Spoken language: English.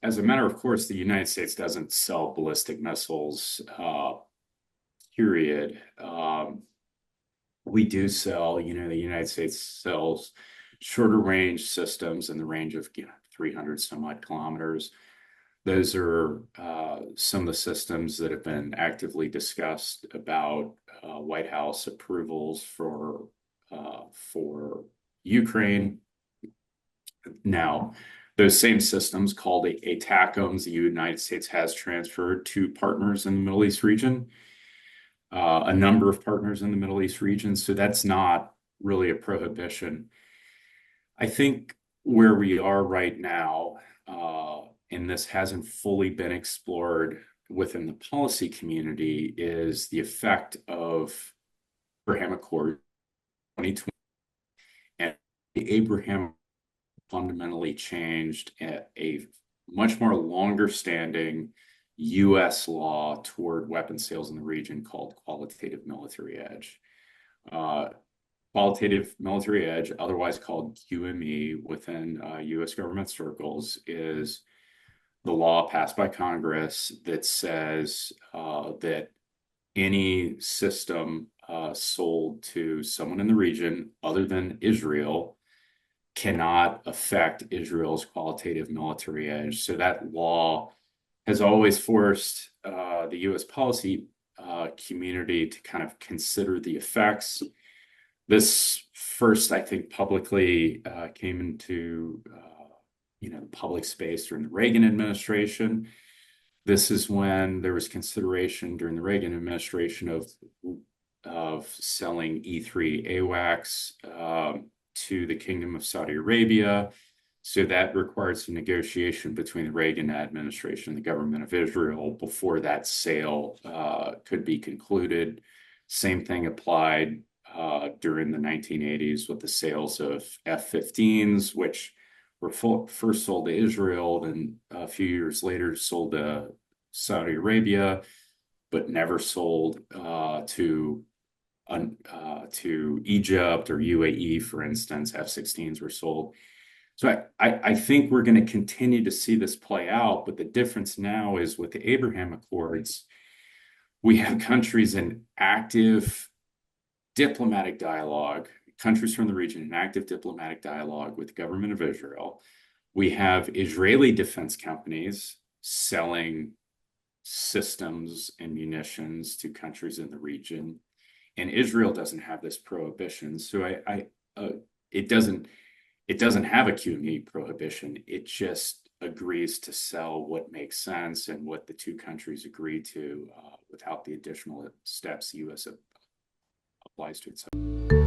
as a matter of course, the United States doesn't sell ballistic missiles, period. We do sell, the United States sells shorter range systems in the range of 300 some odd kilometers. Those are some of the systems that have been actively discussed about White House approvals for Ukraine. Now, those same systems called ATACMS, the United States has transferred to partners in the Middle East region, a number of partners in the Middle East region. So that's not really a prohibition. I think where we are right now, and this hasn't fully been explored within the policy community, is the effect of Abraham Accord 2020 and the Abraham fundamentally changed a much more longer standing U.S. law toward weapon sales in the region called qualitative military edge. Qualitative military edge, otherwise called QME within U.S. government circles, is the law passed by Congress that says that any system sold to someone in the region other than Israel cannot affect Israel's qualitative military edge. So that law has always forced the U.S. policy community to kind of consider the effects. This first, I think, publicly came into the public space during the Reagan administration. This is when there was consideration during the Reagan administration of selling E-3 AWACS to the Kingdom of Saudi Arabia. So that required some negotiation between the Reagan administration and the government of Israel before that sale could be concluded. Same thing applied during the 1980s with the sales of F-15s, which were first sold to Israel, then a few years later sold to Saudi Arabia, but never sold to Egypt or UAE, for instance. F-16s were sold. So I think we're going to continue to see this play out, but the difference now is with the Abraham Accords, we have countries in active diplomatic dialogue, countries from the region in active diplomatic dialogue with the government of Israel. We have Israeli defense companies selling systems and munitions to countries in the region, and Israel doesn't have this prohibition. So it doesn't have a QME prohibition. It just agrees to sell what makes sense and what the two countries agree to without the additional steps the U.S. applies to itself.